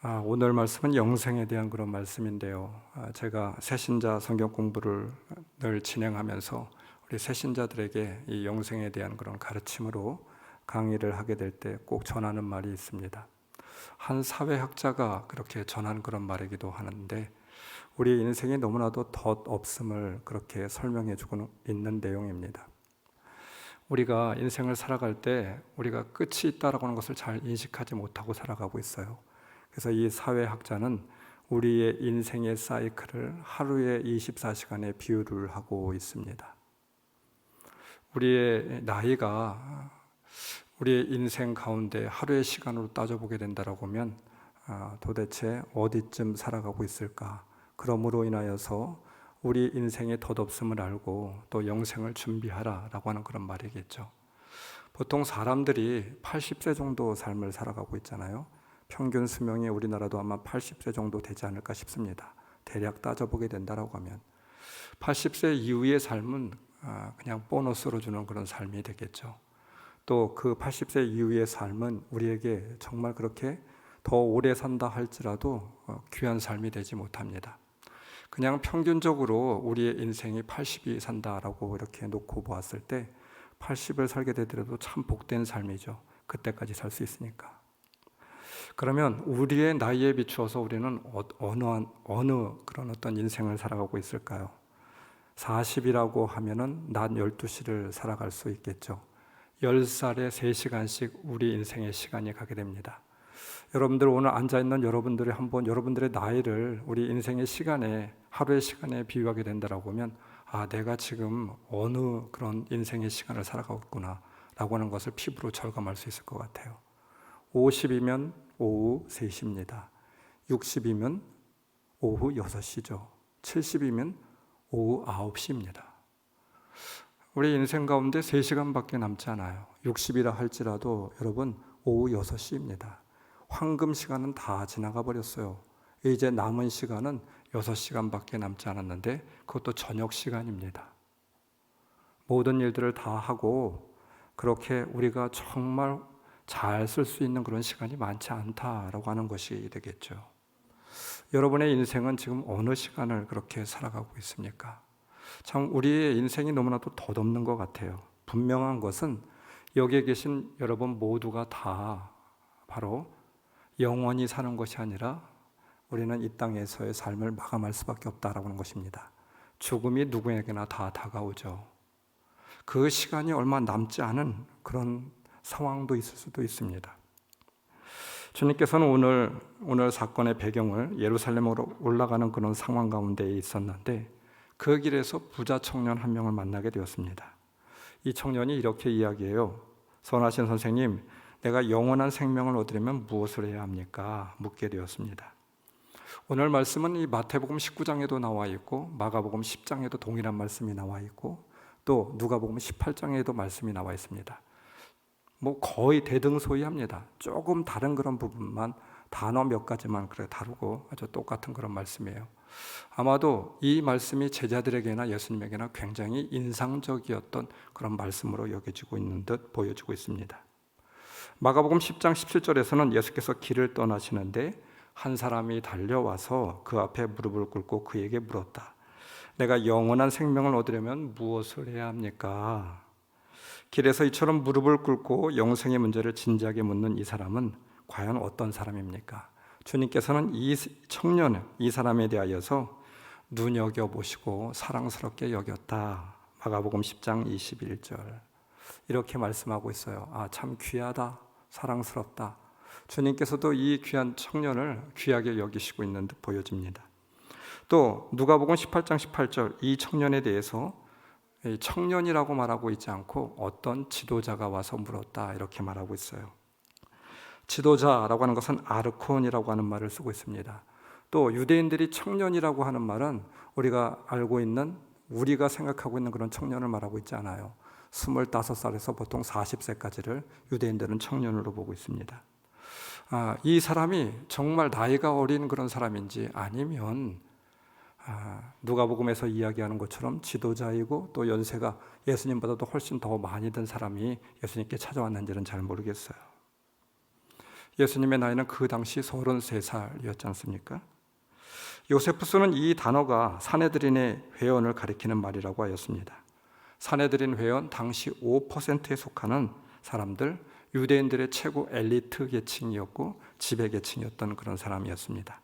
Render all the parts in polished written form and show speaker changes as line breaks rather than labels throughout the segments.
오늘 말씀은 영생에 대한 그런 말씀인데요. 제가 새신자 성경 공부를 늘 진행하면서 우리 새신자들에게 이 영생에 대한 그런 가르침으로 강의를 하게 될 때 꼭 전하는 말이 있습니다. 한 사회학자가 그렇게 전한 그런 말이기도 하는데, 우리 인생이 너무나도 덧 없음을 그렇게 설명해 주고 있는 내용입니다. 우리가 인생을 살아갈 때 우리가 끝이 있다라고 하는 것을 잘 인식하지 못하고 살아가고 있어요. 그래서 이 사회학자는 우리의 인생의 사이클을 하루에 24시간에 비유를 하고 있습니다. 우리의 나이가 우리의 인생 가운데 하루의 시간으로 따져보게 된다고 하면 도대체 어디쯤 살아가고 있을까? 그러므로 인하여서 우리 인생의 덧없음을 알고 또 영생을 준비하라라고 하는 그런 말이겠죠. 보통 사람들이 80세 정도 삶을 살아가고 있잖아요. 평균 수명이 우리나라도 아마 80세 정도 되지 않을까 싶습니다. 대략 따져보게 된다라고 하면 80세 이후의 삶은 그냥 보너스로 주는 그런 삶이 되겠죠. 또 그 80세 이후의 삶은 우리에게 정말 그렇게 더 오래 산다 할지라도 귀한 삶이 되지 못합니다. 그냥 평균적으로 우리의 인생이 80이 산다라고 이렇게 놓고 보았을 때 80을 살게 되더라도 참 복된 삶이죠. 그때까지 살 수 있으니까. 그러면 우리의 나이에 비추어서 우리는 어느 그런 어떤 인생을 살아가고 있을까요? 40이라고 하면은 낮 12시를 살아갈 수 있겠죠. 10살에 3시간씩 우리 인생의 시간이 가게 됩니다. 여러분들 오늘 앉아있는 여러분들이 한번 여러분들의 나이를 우리 인생의 시간에, 하루의 시간에 비유하게 된다라고 하면 내가 지금 어느 그런 인생의 시간을 살아가고 있구나 라고 하는 것을 피부로 절감할 수 있을 것 같아요. 50이면 오후 3시입니다. 60이면 오후 6시죠. 70이면 오후 9시입니다. 우리 인생 가운데 3시간밖에 남지 않아요. 60이라 할지라도 여러분 오후 6시입니다. 황금 시간은 다 지나가 버렸어요. 이제 남은 시간은 6시간밖에 남지 않았는데 그것도 저녁 시간입니다. 모든 일들을 다 하고 그렇게 우리가 정말 잘 쓸 수 있는 그런 시간이 많지 않다라고 하는 것이 되겠죠. 여러분의 인생은 지금 어느 시간을 그렇게 살아가고 있습니까? 참 우리의 인생이 너무나도 덧없는 것 같아요. 분명한 것은 여기에 계신 여러분 모두가 다 바로 영원히 사는 것이 아니라 우리는 이 땅에서의 삶을 마감할 수밖에 없다라고 하는 것입니다. 죽음이 누구에게나 다 다가오죠. 그 시간이 얼마 남지 않은 그런 상황도 있을 수도 있습니다. 주님께서는 오늘 사건의 배경을 예루살렘으로 올라가는 그런 상황 가운데 있었는데 그 길에서 부자 청년 한 명을 만나게 되었습니다. 이 청년이 이렇게 이야기해요. 선하신 선생님, 내가 영원한 생명을 얻으려면 무엇을 해야 합니까? 묻게 되었습니다. 오늘 말씀은 이 마태복음 19장에도 나와 있고 마가복음 10장에도 동일한 말씀이 나와 있고 또 누가복음 18장에도 말씀이 나와 있습니다. 거의 대등소이합니다. 조금 다른 그런 부분만 단어 몇 가지만 그래 다루고 아주 똑같은 그런 말씀이에요. 아마도 이 말씀이 제자들에게나 예수님에게나 굉장히 인상적이었던 그런 말씀으로 여겨지고 있는 듯 보여지고 있습니다. 마가복음 10장 17절에서는 예수께서 길을 떠나시는데 한 사람이 달려와서 그 앞에 무릎을 꿇고 그에게 물었다. 내가 영원한 생명을 얻으려면 무엇을 해야 합니까? 길에서 이처럼 무릎을 꿇고 영생의 문제를 진지하게 묻는 이 사람은 과연 어떤 사람입니까? 주님께서는 이 청년, 이 사람에 대하여서 눈여겨보시고 사랑스럽게 여겼다. 마가복음 10장 21절 이렇게 말씀하고 있어요. 참 귀하다, 사랑스럽다. 주님께서도 이 귀한 청년을 귀하게 여기시고 있는 듯 보여집니다. 또 누가복음 18장 18절 이 청년에 대해서 청년이라고 말하고 있지 않고 어떤 지도자가 와서 물었다 이렇게 말하고 있어요. 지도자라고 하는 것은 아르콘이라고 하는 말을 쓰고 있습니다. 또 유대인들이 청년이라고 하는 말은 우리가 알고 있는, 우리가 생각하고 있는 그런 청년을 말하고 있지 않아요. 25살에서 보통 40세까지를 유대인들은 청년으로 보고 있습니다. 이 사람이 정말 나이가 어린 그런 사람인지 아니면 누가복음에서 이야기하는 것처럼 지도자이고 또 연세가 예수님보다도 훨씬 더 많이 든 사람이 예수님께 찾아왔는지는 잘 모르겠어요. 예수님의 나이는 그 당시 33살이었지 않습니까? 요세푸스는 이 단어가 사내들인의 회원을 가리키는 말이라고 하였습니다. 사내들인 회원, 당시 5%에 속하는 사람들, 유대인들의 최고 엘리트 계층이었고 지배 계층이었던 그런 사람이었습니다.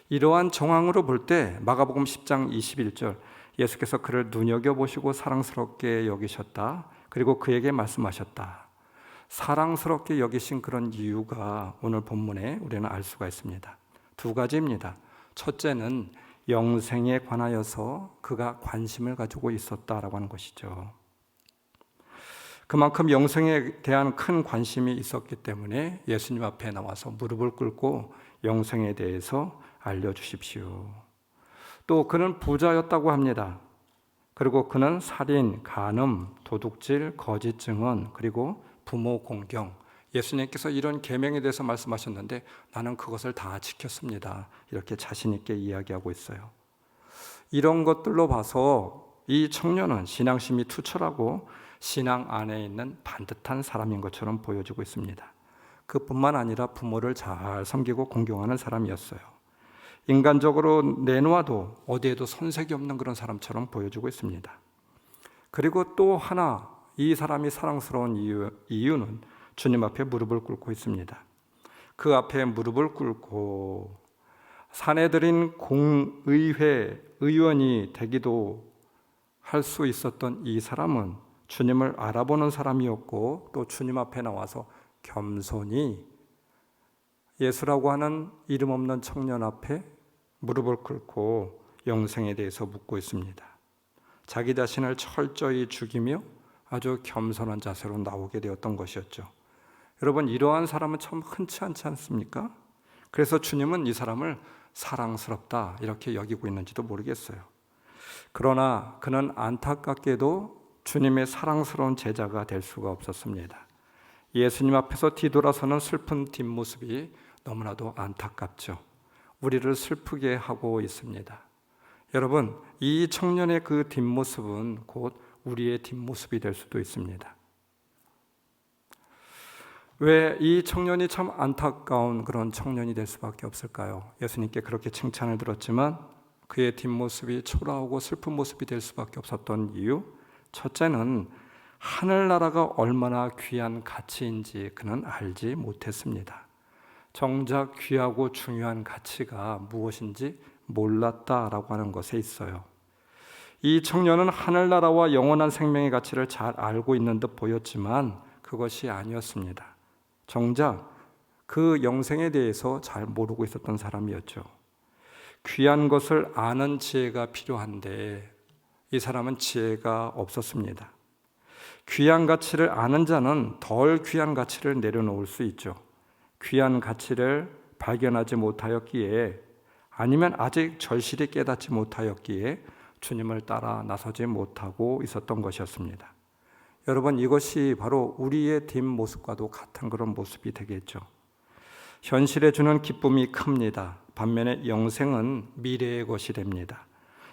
이러한 정황으로 볼 때 마가복음 10장 21절, 예수께서 그를 눈여겨보시고 사랑스럽게 여기셨다. 그리고 그에게 말씀하셨다. 사랑스럽게 여기신 그런 이유가 오늘 본문에 우리는 알 수가 있습니다. 두 가지입니다. 첫째는 영생에 관하여서 그가 관심을 가지고 있었다라고 하는 것이죠. 그만큼 영생에 대한 큰 관심이 있었기 때문에 예수님 앞에 나와서 무릎을 꿇고 영생에 대해서 알려주십시오. 또 그는 부자였다고 합니다. 그리고 그는 살인, 간음, 도둑질, 거짓 증언, 그리고 부모 공경, 예수님께서 이런 계명에 대해서 말씀하셨는데 나는 그것을 다 지켰습니다. 이렇게 자신 있게 이야기하고 있어요. 이런 것들로 봐서 이 청년은 신앙심이 투철하고 신앙 안에 있는 반듯한 사람인 것처럼 보여지고 있습니다. 그뿐만 아니라 부모를 잘 섬기고 공경하는 사람이었어요. 인간적으로 내놓아도 어디에도 손색이 없는 그런 사람처럼 보여지고 있습니다. 그리고 또 하나 이 사람이 사랑스러운 이유는 주님 앞에 무릎을 꿇고 있습니다. 그 앞에 무릎을 꿇고 사내들인 공의회 의원이 되기도 할 수 있었던 이 사람은 주님을 알아보는 사람이었고 또 주님 앞에 나와서 겸손히 예수라고 하는 이름 없는 청년 앞에 무릎을 꿇고 영생에 대해서 묻고 있습니다. 자기 자신을 철저히 죽이며 아주 겸손한 자세로 나오게 되었던 것이었죠. 여러분, 이러한 사람은 참 흔치 않지 않습니까? 그래서 주님은 이 사람을 사랑스럽다 이렇게 여기고 있는지도 모르겠어요. 그러나 그는 안타깝게도 주님의 사랑스러운 제자가 될 수가 없었습니다. 예수님 앞에서 뒤돌아서는 슬픈 뒷모습이 너무나도 안타깝죠. 우리를 슬프게 하고 있습니다. 여러분, 이 청년의 그 뒷모습은 곧 우리의 뒷모습이 될 수도 있습니다. 왜 이 청년이 참 안타까운 그런 청년이 될 수밖에 없을까요? 예수님께 그렇게 칭찬을 들었지만 그의 뒷모습이 초라하고 슬픈 모습이 될 수밖에 없었던 이유, 첫째는 하늘나라가 얼마나 귀한 가치인지 그는 알지 못했습니다. 정작 귀하고 중요한 가치가 무엇인지 몰랐다라고 하는 것에 있어요. 이 청년은 하늘나라와 영원한 생명의 가치를 잘 알고 있는 듯 보였지만 그것이 아니었습니다. 정작 그 영생에 대해서 잘 모르고 있었던 사람이었죠. 귀한 것을 아는 지혜가 필요한데 이 사람은 지혜가 없었습니다. 귀한 가치를 아는 자는 덜 귀한 가치를 내려놓을 수 있죠. 귀한 가치를 발견하지 못하였기에 아니면 아직 절실히 깨닫지 못하였기에 주님을 따라 나서지 못하고 있었던 것이었습니다. 여러분, 이것이 바로 우리의 뒷모습과도 같은 그런 모습이 되겠죠. 현실에 주는 기쁨이 큽니다. 반면에 영생은 미래의 것이 됩니다.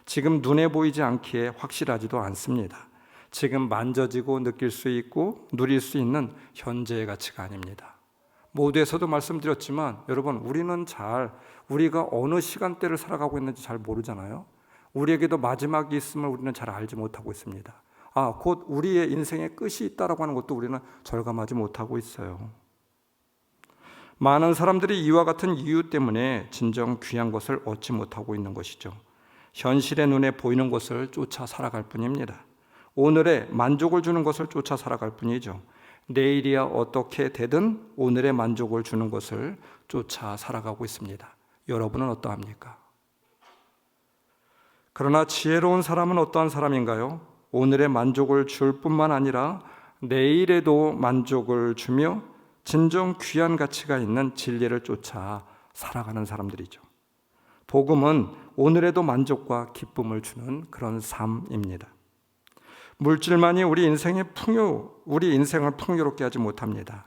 지금 눈에 보이지 않기에 확실하지도 않습니다. 지금 만져지고 느낄 수 있고 누릴 수 있는 현재의 가치가 아닙니다. 모두에서도 말씀드렸지만 여러분, 우리가 어느 시간대를 살아가고 있는지 잘 모르잖아요. 우리에게도 마지막이 있음을 우리는 잘 알지 못하고 있습니다. 곧 우리의 인생의 끝이 있다라고 하는 것도 우리는 절감하지 못하고 있어요. 많은 사람들이 이와 같은 이유 때문에 진정 귀한 것을 얻지 못하고 있는 것이죠. 현실의 눈에 보이는 것을 쫓아 살아갈 뿐입니다. 오늘의 만족을 주는 것을 쫓아 살아갈 뿐이죠. 내일이야 어떻게 되든 오늘의 만족을 주는 것을 쫓아 살아가고 있습니다. 여러분은 어떠합니까? 그러나 지혜로운 사람은 어떠한 사람인가요? 오늘의 만족을 줄 뿐만 아니라 내일에도 만족을 주며 진정 귀한 가치가 있는 진리를 쫓아 살아가는 사람들이죠. 복음은 오늘에도 만족과 기쁨을 주는 그런 삶입니다. 물질만이 우리 인생을 풍요롭게 하지 못합니다.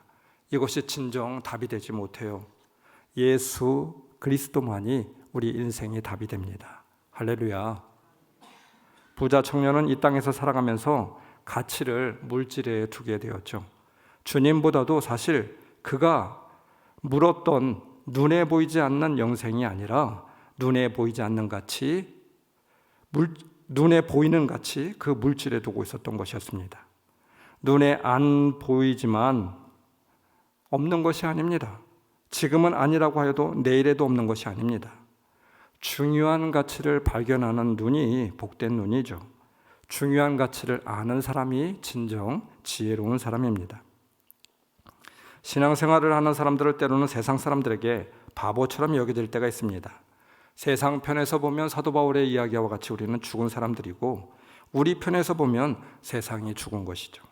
이것이 진정 답이 되지 못해요. 예수 그리스도만이 우리 인생의 답이 됩니다. 할렐루야. 부자 청년은 이 땅에서 살아가면서 가치를 물질에 두게 되었죠. 주님보다도 사실 그가 물었던 눈에 보이지 않는 영생이 아니라 눈에 보이지 않는 같이 눈에 보이는 같이 그 물질에 두고 있었던 것이었습니다. 눈에 안 보이지만 없는 것이 아닙니다. 지금은 아니라고 해도 내일에도 없는 것이 아닙니다. 중요한 가치를 발견하는 눈이 복된 눈이죠. 중요한 가치를 아는 사람이 진정 지혜로운 사람입니다. 신앙생활을 하는 사람들을 때로는 세상 사람들에게 바보처럼 여겨질 때가 있습니다. 세상 편에서 보면 사도 바울의 이야기와 같이 우리는 죽은 사람들이고, 우리 편에서 보면 세상이 죽은 것이죠.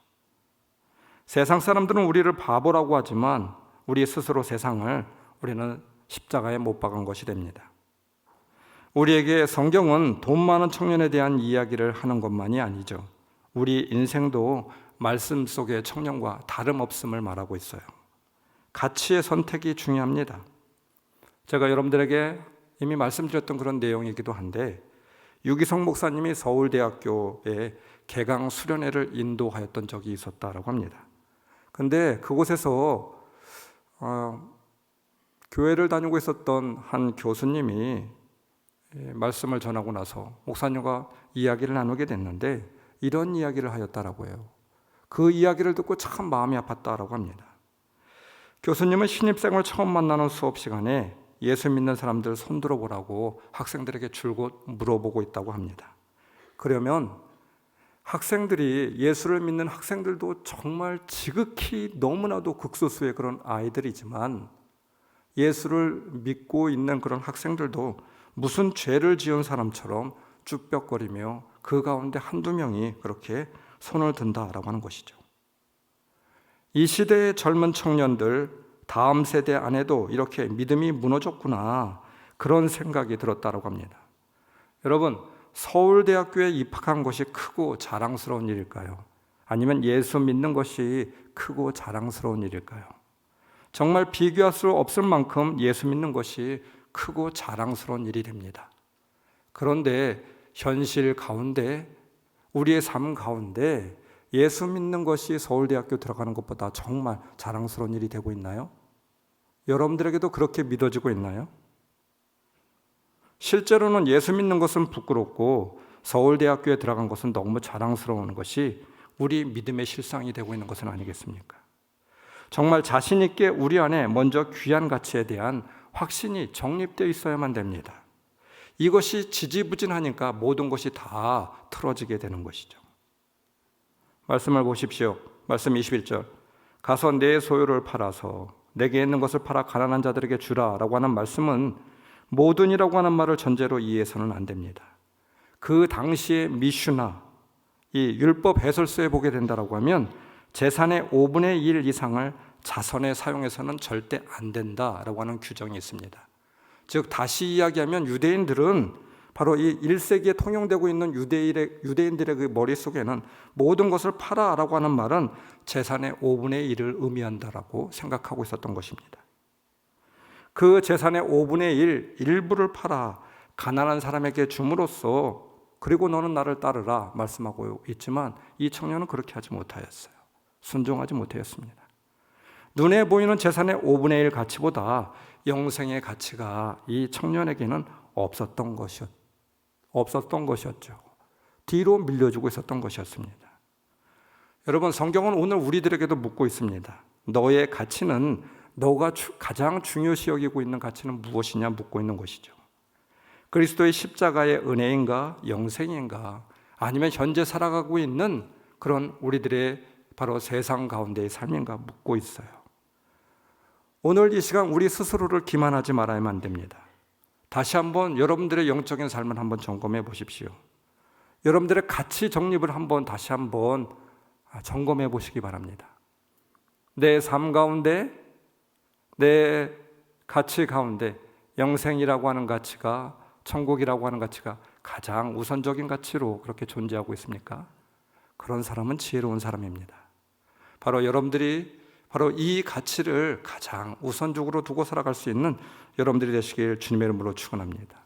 세상 사람들은 우리를 바보라고 하지만 우리 스스로 세상을 우리는 십자가에 못 박은 것이 됩니다. 우리에게 성경은 돈 많은 청년에 대한 이야기를 하는 것만이 아니죠. 우리 인생도 말씀 속의 청년과 다름없음을 말하고 있어요. 가치의 선택이 중요합니다. 제가 여러분들에게 이미 말씀드렸던 그런 내용이기도 한데, 유기성 목사님이 서울대학교에 개강 수련회를 인도하였던 적이 있었다라고 합니다. 근데 그곳에서 교회를 다니고 있었던 한 교수님이 말씀을 전하고 나서 목사님과 이야기를 나누게 됐는데, 이런 이야기를 하였다라고 해요. 그 이야기를 듣고 참 마음이 아팠다라고 합니다. 교수님은 신입생을 처음 만나는 수업 시간에 예수 믿는 사람들 손 들어보라고 학생들에게 줄곧 물어보고 있다고 합니다. 그러면 학생들이, 예수를 믿는 학생들도 정말 지극히 너무나도 극소수의 그런 아이들이지만, 예수를 믿고 있는 그런 학생들도 무슨 죄를 지은 사람처럼 쭈뼛거리며 그 가운데 한두 명이 그렇게 손을 든다라고 하는 것이죠. 이 시대의 젊은 청년들, 다음 세대 안에도 이렇게 믿음이 무너졌구나, 그런 생각이 들었다고 합니다. 여러분, 서울대학교에 입학한 것이 크고 자랑스러운 일일까요? 아니면 예수 믿는 것이 크고 자랑스러운 일일까요? 정말 비교할 수 없을 만큼 예수 믿는 것이 크고 자랑스러운 일이 됩니다. 그런데 현실 가운데, 우리의 삶 가운데 예수 믿는 것이 서울대학교 들어가는 것보다 정말 자랑스러운 일이 되고 있나요? 여러분들에게도 그렇게 믿어지고 있나요? 실제로는 예수 믿는 것은 부끄럽고 서울대학교에 들어간 것은 너무 자랑스러운 것이 우리 믿음의 실상이 되고 있는 것은 아니겠습니까? 정말 자신 있게 우리 안에 먼저 귀한 가치에 대한 확신이 정립되어 있어야만 됩니다. 이것이 지지부진하니까 모든 것이 다 틀어지게 되는 것이죠. 말씀을 보십시오. 말씀 21절. 가서 내 소유를 팔아서 내게 있는 것을 팔아 가난한 자들에게 주라라고 하는 말씀은 모든이라고 하는 말을 전제로 이해해서는 안 됩니다. 그 당시의 미슈나, 이 율법 해설서에 보게 된다라고 하면 재산의 5분의 1 이상을 자선에 사용해서는 절대 안 된다라고 하는 규정이 있습니다. 즉 다시 이야기하면 유대인들은 바로 이 1세기에 통용되고 있는 유대인들의 그 머릿속에는 모든 것을 팔아라고 하는 말은 재산의 5분의 1을 의미한다라고 생각하고 있었던 것입니다. 그 재산의 5분의 1, 일부를 팔아 가난한 사람에게 줌으로써 그리고 너는 나를 따르라 말씀하고 있지만, 이 청년은 그렇게 하지 못하였어요. 순종하지 못하였습니다. 눈에 보이는 재산의 5분의 1 가치보다 영생의 가치가 이 청년에게는 없었던 것이었죠. 뒤로 밀려주고 있었던 것이었습니다. 여러분, 성경은 오늘 우리들에게도 묻고 있습니다. 너의 가치는, 너가 가장 중요시 여기고 있는 가치는 무엇이냐 묻고 있는 것이죠. 그리스도의 십자가의 은혜인가, 영생인가, 아니면 현재 살아가고 있는 그런 우리들의 바로 세상 가운데의 삶인가 묻고 있어요. 오늘 이 시간 우리 스스로를 기만하지 말아야만 안 됩니다. 다시 한번 여러분들의 영적인 삶을 한번 점검해 보십시오. 여러분들의 가치 정립을 다시 한번 점검해 보시기 바랍니다. 내 삶 가운데, 내 가치 가운데 영생이라고 하는 가치가, 천국이라고 하는 가치가 가장 우선적인 가치로 그렇게 존재하고 있습니까? 그런 사람은 지혜로운 사람입니다. 바로 여러분들이 바로 이 가치를 가장 우선적으로 두고 살아갈 수 있는 여러분들이 되시길 주님의 이름으로 축원합니다.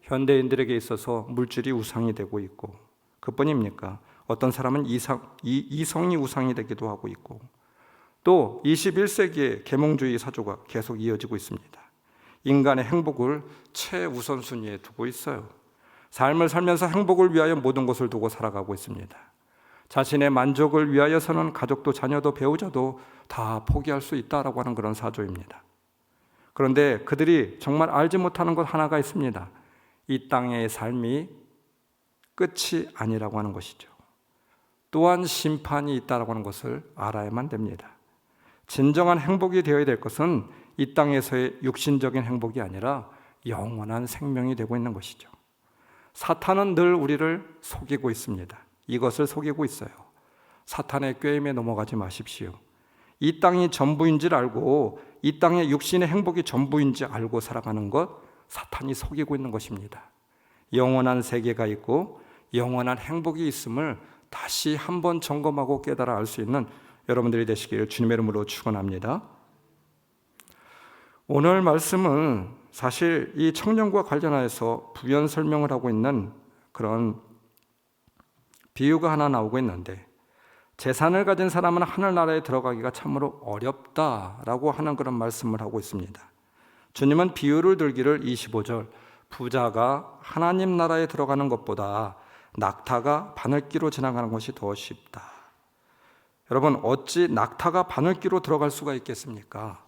현대인들에게 있어서 물질이 우상이 되고 있고, 그뿐입니까? 어떤 사람은 이성이 우상이 되기도 하고 있고, 또 21세기의 계몽주의 사조가 계속 이어지고 있습니다. 인간의 행복을 최우선순위에 두고 있어요. 삶을 살면서 행복을 위하여 모든 것을 두고 살아가고 있습니다. 자신의 만족을 위하여서는 가족도 자녀도 배우자도 다 포기할 수 있다라고 하는 그런 사조입니다. 그런데 그들이 정말 알지 못하는 것 하나가 있습니다. 이 땅의 삶이 끝이 아니라고 하는 것이죠. 또한 심판이 있다라고 하는 것을 알아야만 됩니다. 진정한 행복이 되어야 될 것은 이 땅에서의 육신적인 행복이 아니라 영원한 생명이 되고 있는 것이죠. 사탄은 늘 우리를 속이고 있습니다. 이것을 속이고 있어요. 사탄의 꾀임에 넘어가지 마십시오. 이 땅이 전부인 줄 알고 이 땅의 육신의 행복이 전부인지 알고 살아가는 것, 사탄이 속이고 있는 것입니다. 영원한 세계가 있고 영원한 행복이 있음을 다시 한번 점검하고 깨달아 알 수 있는 여러분들이 되시기를 주님의 이름으로 축원합니다. 오늘 말씀은 사실 이 청년과 관련해서 부연 설명을 하고 있는 그런 비유가 하나 나오고 있는데, 재산을 가진 사람은 하늘나라에 들어가기가 참으로 어렵다라고 하는 그런 말씀을 하고 있습니다. 주님은 비유를 들기를 25절, 부자가 하나님 나라에 들어가는 것보다 낙타가 바늘기로 지나가는 것이 더 쉽다. 여러분, 어찌 낙타가 바늘기로 들어갈 수가 있겠습니까?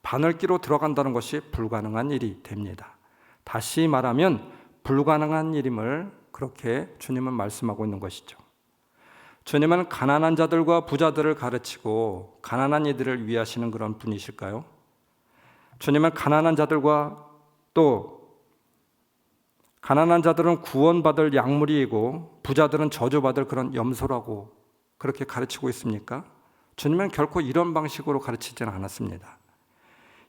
바늘기로 들어간다는 것이 불가능한 일이 됩니다. 다시 말하면 불가능한 일임을 그렇게 주님은 말씀하고 있는 것이죠. 주님은 가난한 자들과 부자들을 가르치고 가난한 이들을 위하시는 그런 분이실까요? 주님은 가난한 자들과 또 가난한 자들은 구원받을 약물이고 부자들은 저주받을 그런 염소라고 그렇게 가르치고 있습니까? 주님은 결코 이런 방식으로 가르치지는 않았습니다.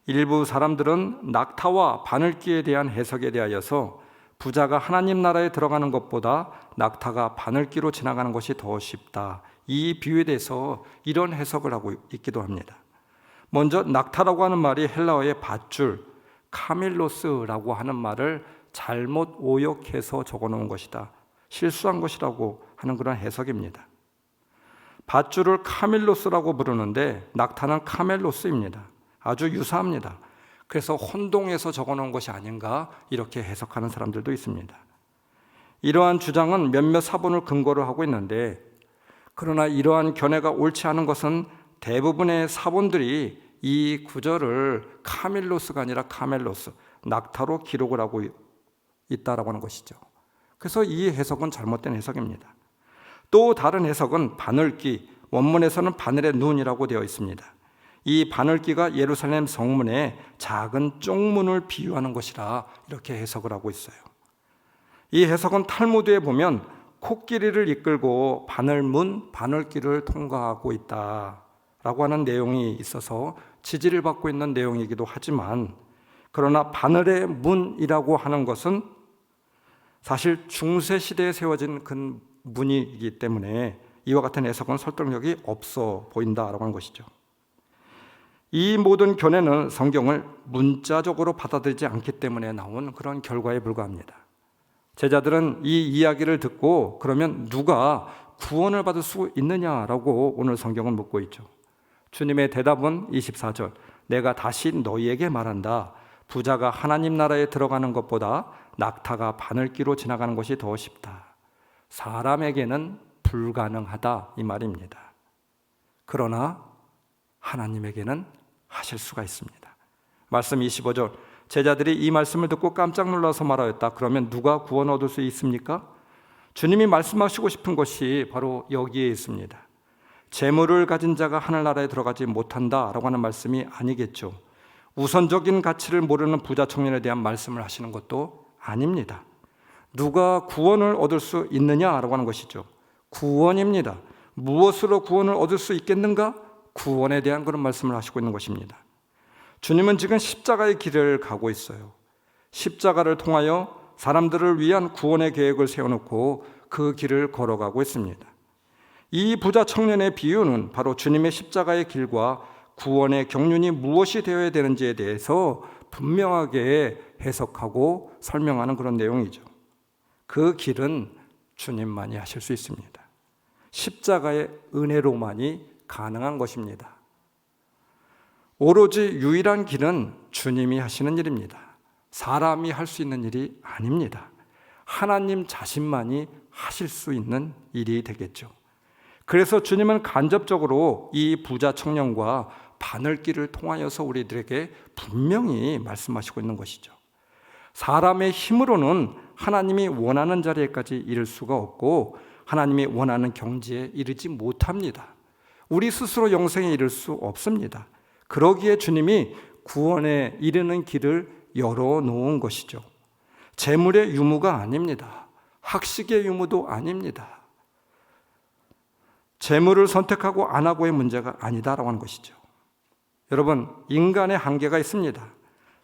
일부 사람들은 낙타와 바늘기에 대한 해석에 대하여서 부자가 하나님 나라에 들어가는 것보다 낙타가 바늘기로 지나가는 것이 더 쉽다. 이 비유에 대해서 이런 해석을 하고 있기도 합니다. 먼저 낙타라고 하는 말이 헬라어의 밧줄, 카밀로스라고 하는 말을 잘못 오역해서 적어놓은 것이다. 실수한 것이라고 하는 그런 해석입니다. 밧줄을 카밀로스라고 부르는데 낙타는 카멜로스입니다. 아주 유사합니다. 그래서 혼동해서 적어놓은 것이 아닌가 이렇게 해석하는 사람들도 있습니다. 이러한 주장은 몇몇 사본을 근거로 하고 있는데, 그러나 이러한 견해가 옳지 않은 것은 대부분의 사본들이 이 구절을 카밀로스가 아니라 카멜로스, 낙타로 기록을 하고 있다라고 하는 것이죠. 그래서 이 해석은 잘못된 해석입니다. 또 다른 해석은 바늘기, 원문에서는 바늘의 눈이라고 되어 있습니다. 이 바늘기가 예루살렘 성문의 작은 쪽문을 비유하는 것이라 이렇게 해석을 하고 있어요. 이 해석은 탈무드에 보면 코끼리를 이끌고 바늘문, 바늘길을 통과하고 있다라고 하는 내용이 있어서 지지를 받고 있는 내용이기도 하지만, 그러나 바늘의 문이라고 하는 것은 사실 중세 시대에 세워진 그 문이기 때문에 이와 같은 해석은 설득력이 없어 보인다라고 하는 것이죠. 이 모든 견해는 성경을 문자적으로 받아들이지 않기 때문에 나온 그런 결과에 불과합니다. 제자들은 이 이야기를 듣고 그러면 누가 구원을 받을 수 있느냐라고 오늘 성경은 묻고 있죠. 주님의 대답은 24절, 내가 다시 너희에게 말한다. 부자가 하나님 나라에 들어가는 것보다 낙타가 바늘기로 지나가는 것이 더 쉽다. 사람에게는 불가능하다 이 말입니다. 그러나 하나님에게는 하실 수가 있습니다. 말씀 25절, 제자들이 이 말씀을 듣고 깜짝 놀라서 말하였다. 그러면 누가 구원 얻을 수 있습니까? 주님이 말씀하시고 싶은 것이 바로 여기에 있습니다. 재물을 가진 자가 하늘나라에 들어가지 못한다라고 하는 말씀이 아니겠죠. 우선적인 가치를 모르는 부자 청년에 대한 말씀을 하시는 것도 아닙니다. 누가 구원을 얻을 수 있느냐라고 하는 것이죠. 구원입니다. 무엇으로 구원을 얻을 수 있겠는가? 구원에 대한 그런 말씀을 하시고 있는 것입니다. 주님은 지금 십자가의 길을 가고 있어요. 십자가를 통하여 사람들을 위한 구원의 계획을 세워놓고 그 길을 걸어가고 있습니다. 이 부자 청년의 비유는 바로 주님의 십자가의 길과 구원의 경륜이 무엇이 되어야 되는지에 대해서 분명하게 해석하고 설명하는 그런 내용이죠. 그 길은 주님만이 하실 수 있습니다. 십자가의 은혜로만이 가능한 것입니다. 오로지 유일한 길은 주님이 하시는 일입니다. 사람이 할 수 있는 일이 아닙니다. 하나님 자신만이 하실 수 있는 일이 되겠죠. 그래서 주님은 간접적으로 이 부자 청년과 바늘길을 통하여서 우리들에게 분명히 말씀하시고 있는 것이죠. 사람의 힘으로는 하나님이 원하는 자리에까지 이를 수가 없고 하나님이 원하는 경지에 이르지 못합니다. 우리 스스로 영생에 이를 수 없습니다. 그러기에 주님이 구원에 이르는 길을 열어놓은 것이죠. 재물의 유무가 아닙니다. 학식의 유무도 아닙니다. 재물을 선택하고 안 하고의 문제가 아니다라고 하는 것이죠. 여러분, 인간의 한계가 있습니다.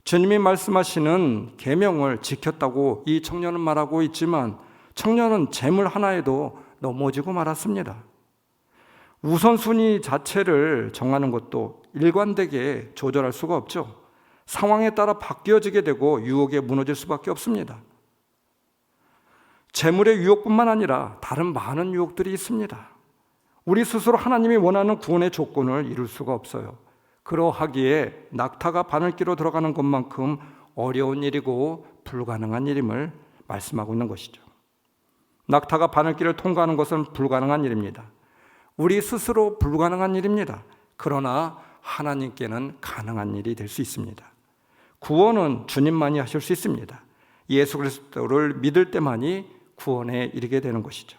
주님이 말씀하시는 계명을 지켰다고 이 청년은 말하고 있지만 청년은 재물 하나에도 넘어지고 말았습니다. 우선순위 자체를 정하는 것도 일관되게 조절할 수가 없죠. 상황에 따라 바뀌어지게 되고 유혹에 무너질 수밖에 없습니다. 재물의 유혹뿐만 아니라 다른 많은 유혹들이 있습니다. 우리 스스로 하나님이 원하는 구원의 조건을 이룰 수가 없어요. 그러하기에 낙타가 바늘길로 들어가는 것만큼 어려운 일이고 불가능한 일임을 말씀하고 있는 것이죠. 낙타가 바늘길을 통과하는 것은 불가능한 일입니다. 우리 스스로 불가능한 일입니다. 그러나 하나님께는 가능한 일이 될 수 있습니다. 구원은 주님만이 하실 수 있습니다. 예수 그리스도를 믿을 때만이 구원에 이르게 되는 것이죠.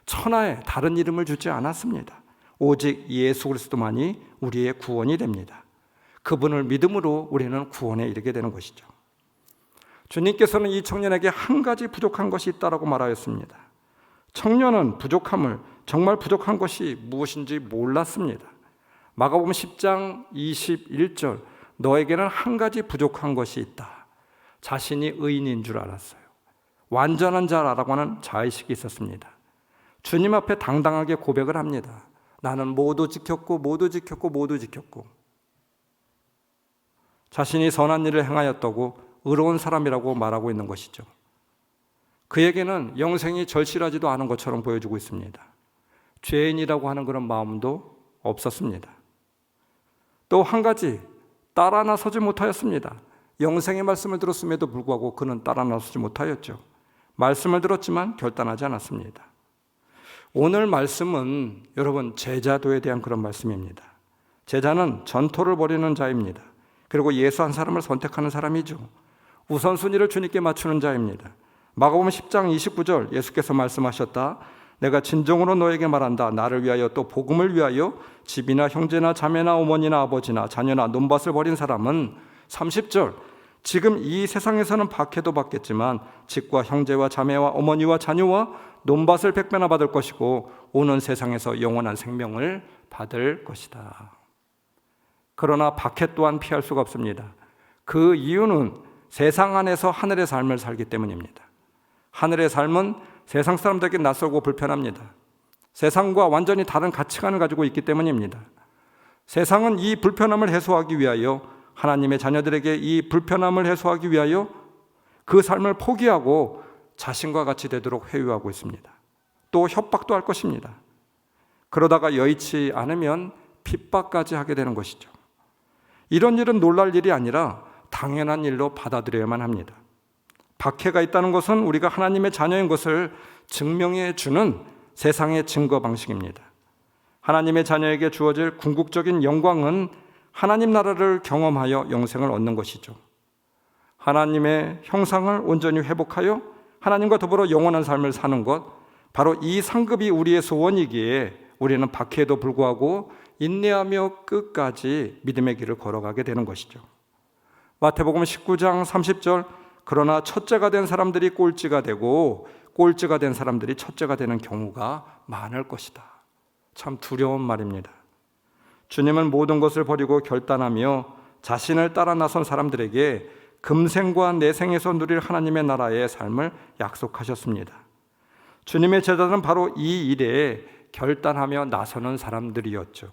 천하에 다른 이름을 주지 않았습니다. 오직 예수 그리스도만이 우리의 구원이 됩니다. 그분을 믿음으로 우리는 구원에 이르게 되는 것이죠. 주님께서는 이 청년에게 한 가지 부족한 것이 있다라고 말하였습니다. 청년은 부족함을, 정말 부족한 것이 무엇인지 몰랐습니다. 마가복음 10장 21절, 너에게는 한 가지 부족한 것이 있다. 자신이 의인인 줄 알았어요. 완전한 자라고 하는 자의식이 있었습니다. 주님 앞에 당당하게 고백을 합니다. 나는 모두 지켰고 모두 지켰고 모두 지켰고, 자신이 선한 일을 행하였다고 의로운 사람이라고 말하고 있는 것이죠. 그에게는 영생이 절실하지도 않은 것처럼 보여주고 있습니다. 죄인이라고 하는 그런 마음도 없었습니다. 또 한 가지, 따라 나서지 못하였습니다. 영생의 말씀을 들었음에도 불구하고 그는 따라 나서지 못하였죠. 말씀을 들었지만 결단하지 않았습니다. 오늘 말씀은 여러분 제자도에 대한 그런 말씀입니다. 제자는 전토를 벌이는 자입니다. 그리고 예수 한 사람을 선택하는 사람이죠. 우선순위를 주님께 맞추는 자입니다. 마가복음 10장 29절 예수께서 말씀하셨다. 내가 진정으로 너에게 말한다. 나를 위하여 또 복음을 위하여 집이나 형제나 자매나 어머니나 아버지나 자녀나 논밭을 버린 사람은 30절 지금 이 세상에서는 박해도 받겠지만 집과 형제와 자매와 어머니와 자녀와 논밭을 100배나 받을 것이고 오는 세상에서 영원한 생명을 받을 것이다. 그러나 박해 또한 피할 수가 없습니다. 그 이유는 세상 안에서 하늘의 삶을 살기 때문입니다. 하늘의 삶은 세상 사람들에게 낯설고 불편합니다. 세상과 완전히 다른 가치관을 가지고 있기 때문입니다. 세상은 이 불편함을 해소하기 위하여, 하나님의 자녀들에게 이 불편함을 해소하기 위하여 그 삶을 포기하고 자신과 같이 되도록 회유하고 있습니다. 또 협박도 할 것입니다. 그러다가 여의치 않으면 핍박까지 하게 되는 것이죠. 이런 일은 놀랄 일이 아니라 당연한 일로 받아들여야만 합니다. 박해가 있다는 것은 우리가 하나님의 자녀인 것을 증명해 주는 세상의 증거 방식입니다. 하나님의 자녀에게 주어질 궁극적인 영광은 하나님 나라를 경험하여 영생을 얻는 것이죠. 하나님의 형상을 온전히 회복하여 하나님과 더불어 영원한 삶을 사는 것, 바로 이 상급이 우리의 소원이기에 우리는 박해에도 불구하고 인내하며 끝까지 믿음의 길을 걸어가게 되는 것이죠. 마태복음 19장 30절 그러나 첫째가 된 사람들이 꼴찌가 되고 꼴찌가 된 사람들이 첫째가 되는 경우가 많을 것이다. 참 두려운 말입니다. 주님은 모든 것을 버리고 결단하며 자신을 따라 나선 사람들에게 금생과 내생에서 누릴 하나님의 나라의 삶을 약속하셨습니다. 주님의 제자들은 바로 이 일에 결단하며 나서는 사람들이었죠.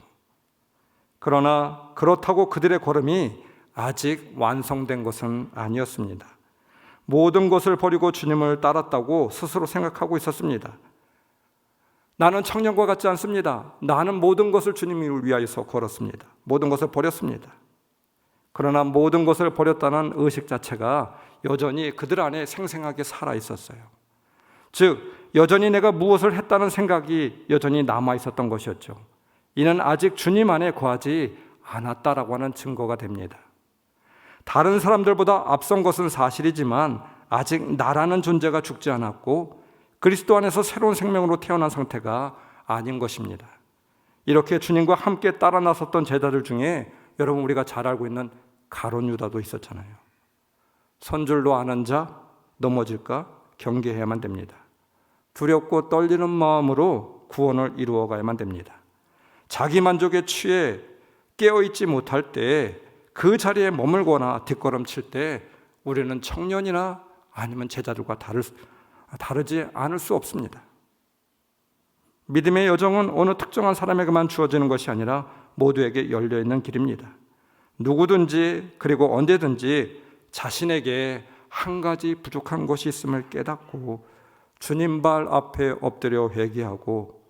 그러나 그렇다고 그들의 걸음이 아직 완성된 것은 아니었습니다. 모든 것을 버리고 주님을 따랐다고 스스로 생각하고 있었습니다. 나는 청년과 같지 않습니다. 나는 모든 것을 주님을 위하여서 걸었습니다. 모든 것을 버렸습니다. 그러나 모든 것을 버렸다는 의식 자체가 여전히 그들 안에 생생하게 살아 있었어요. 즉 여전히 내가 무엇을 했다는 생각이 여전히 남아 있었던 것이었죠. 이는 아직 주님 안에 거하지 않았다라고 하는 증거가 됩니다. 다른 사람들보다 앞선 것은 사실이지만 아직 나라는 존재가 죽지 않았고 그리스도 안에서 새로운 생명으로 태어난 상태가 아닌 것입니다. 이렇게 주님과 함께 따라 나섰던 제자들 중에 여러분 우리가 잘 알고 있는 가룟 유다도 있었잖아요. 선줄로 아는 자 넘어질까 경계해야만 됩니다. 두렵고 떨리는 마음으로 구원을 이루어가야만 됩니다. 자기 만족에 취해 깨어있지 못할 때 그 자리에 머물거나 뒷걸음칠 때 우리는 청년이나 아니면 제자들과 다르지 않을 수 없습니다. 믿음의 여정은 어느 특정한 사람에게만 주어지는 것이 아니라 모두에게 열려있는 길입니다. 누구든지 그리고 언제든지 자신에게 한 가지 부족한 것이 있음을 깨닫고 주님 발 앞에 엎드려 회개하고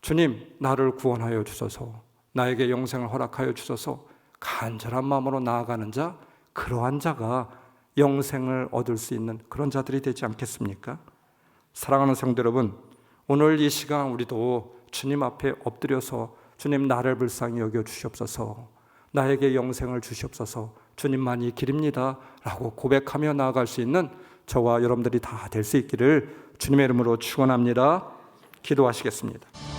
주님 나를 구원하여 주소서, 나에게 영생을 허락하여 주소서 간절한 마음으로 나아가는 자, 그러한 자가 영생을 얻을 수 있는 그런 자들이 되지 않겠습니까? 사랑하는 성도 여러분, 오늘 이 시간 우리도 주님 앞에 엎드려서 주님 나를 불쌍히 여겨 주시옵소서, 나에게 영생을 주시옵소서, 주님만이 길입니다 라고 고백하며 나아갈 수 있는 저와 여러분들이 다 될 수 있기를 주님의 이름으로 축원합니다. 기도하시겠습니다.